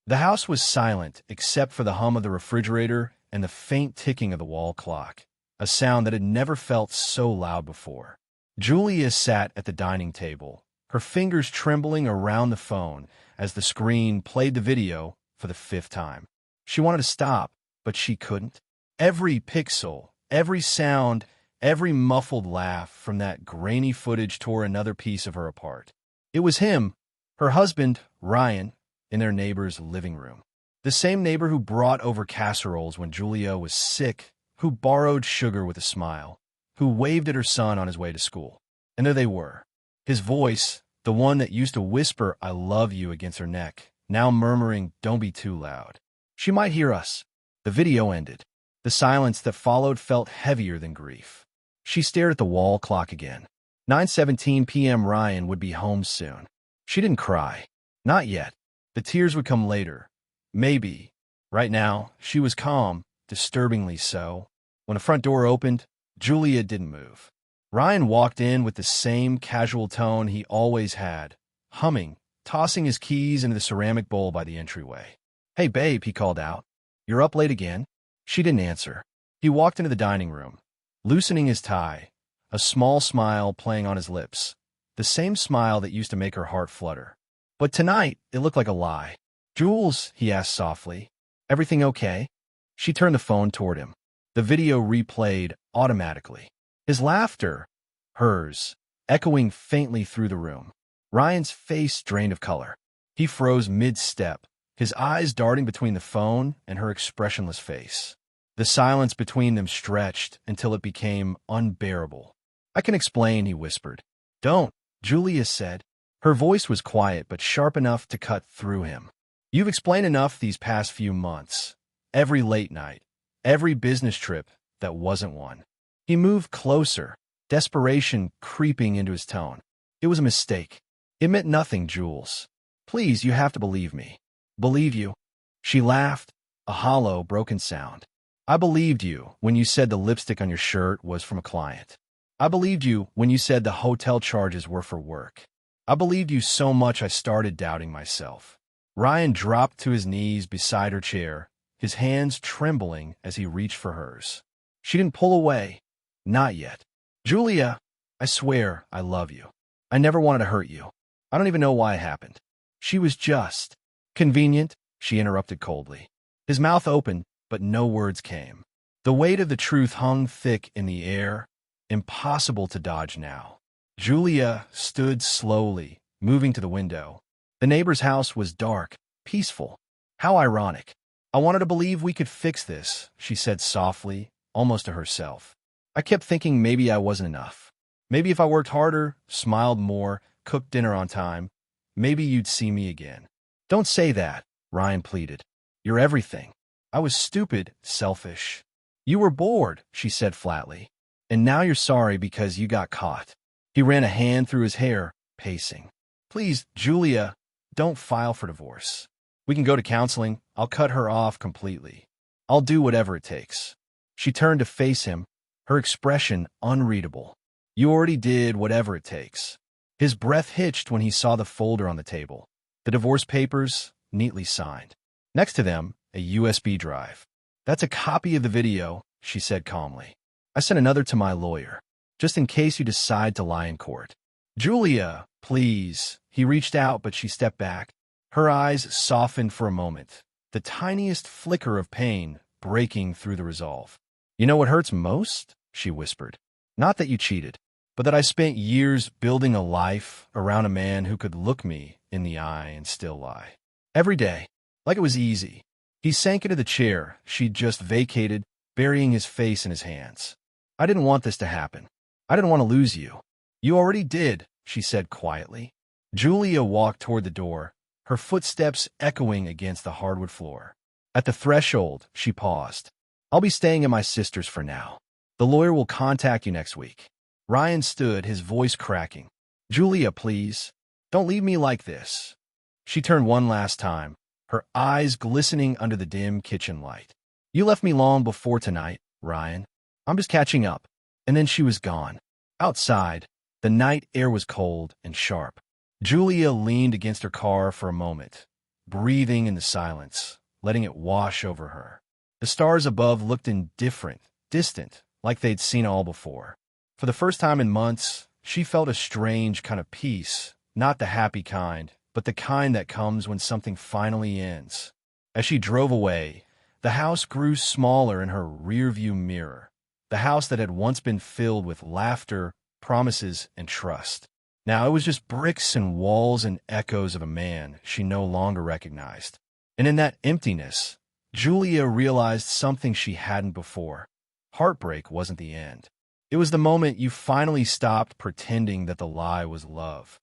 The house was silent except for the hum of the refrigerator and the faint ticking of the wall clock, a sound that had never felt so loud before. Julia sat at the dining table, her fingers trembling around the phone as the screen played the video for the 5th time. She wanted to stop, but she couldn't. Every pixel, every sound, every muffled laugh from that grainy footage tore another piece of her apart. It was him, her husband, Ryan, in their neighbor's living room. The same neighbor who brought over casseroles when Julia was sick, who borrowed sugar with a smile, who waved at her son on his way to school. And there they were. His voice, the one that used to whisper, "I love you," against her neck, now murmuring, "Don't be too loud. She might hear us." The video ended. The silence that followed felt heavier than grief. She stared at the wall clock again. 9:17 p.m. Ryan would be home soon. She didn't cry. Not yet. The tears would come later. Maybe. Right now, she was calm, disturbingly so. When the front door opened, Julia didn't move. Ryan walked in with the same casual tone he always had, humming, tossing his keys into the ceramic bowl by the entryway. "Hey, babe," he called out. "You're up late again?" She didn't answer. He walked into the dining room, loosening his tie, a small smile playing on his lips, the same smile that used to make her heart flutter. But tonight, it looked like a lie. "Jules," he asked softly, "everything okay?" She turned the phone toward him. The video replayed automatically. His laughter, hers, echoing faintly through the room. Ryan's face drained of color. He froze mid-step, his eyes darting between the phone and her expressionless face. The silence between them stretched until it became unbearable. "I can explain," he whispered. "Don't," Julia said. Her voice was quiet but sharp enough to cut through him. "You've explained enough these past few months. Every late night, every business trip that wasn't one." He moved closer, desperation creeping into his tone. "It was a mistake. It meant nothing, Jules. Please, you have to believe me." "Believe you?" She laughed, a hollow, broken sound. "I believed you when you said the lipstick on your shirt was from a client. I believed you when you said the hotel charges were for work. I believed you so much I started doubting myself." Ryan dropped to his knees beside her chair, his hands trembling as he reached for hers. She didn't pull away. Not yet. "Julia, I swear I love you. I never wanted to hurt you. I don't even know why it happened." She was just convenient, she interrupted coldly. His mouth opened, but no words came. The weight of the truth hung thick in the air, impossible to dodge now. Julia stood slowly, moving to the window. The neighbor's house was dark, peaceful. How ironic. "I wanted to believe we could fix this," she said softly, almost to herself. "I kept thinking maybe I wasn't enough. Maybe if I worked harder, smiled more, cooked dinner on time, maybe you'd see me again." "Don't say that," Ryan pleaded. "You're everything." "I was stupid, selfish." "You were bored," she said flatly. "And now you're sorry because you got caught." He ran a hand through his hair, pacing. "Please, Julia, don't file for divorce. We can go to counseling. I'll cut her off completely. I'll do whatever it takes." She turned to face him, her expression unreadable. "You already did whatever it takes." His breath hitched when he saw the folder on the table. The divorce papers, neatly signed. Next to them, a USB drive. "That's a copy of the video," she said calmly. "I sent another to my lawyer, just in case you decide to lie in court." "Julia, please." He reached out, but she stepped back. Her eyes softened for a moment, the tiniest flicker of pain breaking through the resolve. "You know what hurts most?" she whispered. "Not that you cheated, but that I spent years building a life around a man who could look me in the eye and still lie. Every day, like it was easy." He sank into the chair she'd just vacated, burying his face in his hands. "I didn't want this to happen. I didn't want to lose you." "You already did," she said quietly. Julia walked toward the door, her footsteps echoing against the hardwood floor. At the threshold, she paused. "I'll be staying at my sister's for now. The lawyer will contact you next week." Ryan stood, his voice cracking. "Julia, please. Don't leave me like this." She turned one last time, her eyes glistening under the dim kitchen light. "You left me long before tonight, Ryan. I'm just catching up." And then she was gone. Outside, the night air was cold and sharp. Julia leaned against her car for a moment, breathing in the silence, letting it wash over her. The stars above looked indifferent, distant, like they'd seen all before. For the first time in months, she felt a strange kind of peace, not the happy kind, but the kind that comes when something finally ends. As she drove away, the house grew smaller in her rearview mirror, the house that had once been filled with laughter, promises, and trust. Now it was just bricks and walls and echoes of a man she no longer recognized. And in that emptiness, Julia realized something she hadn't before. Heartbreak wasn't the end. It was the moment you finally stopped pretending that the lie was love.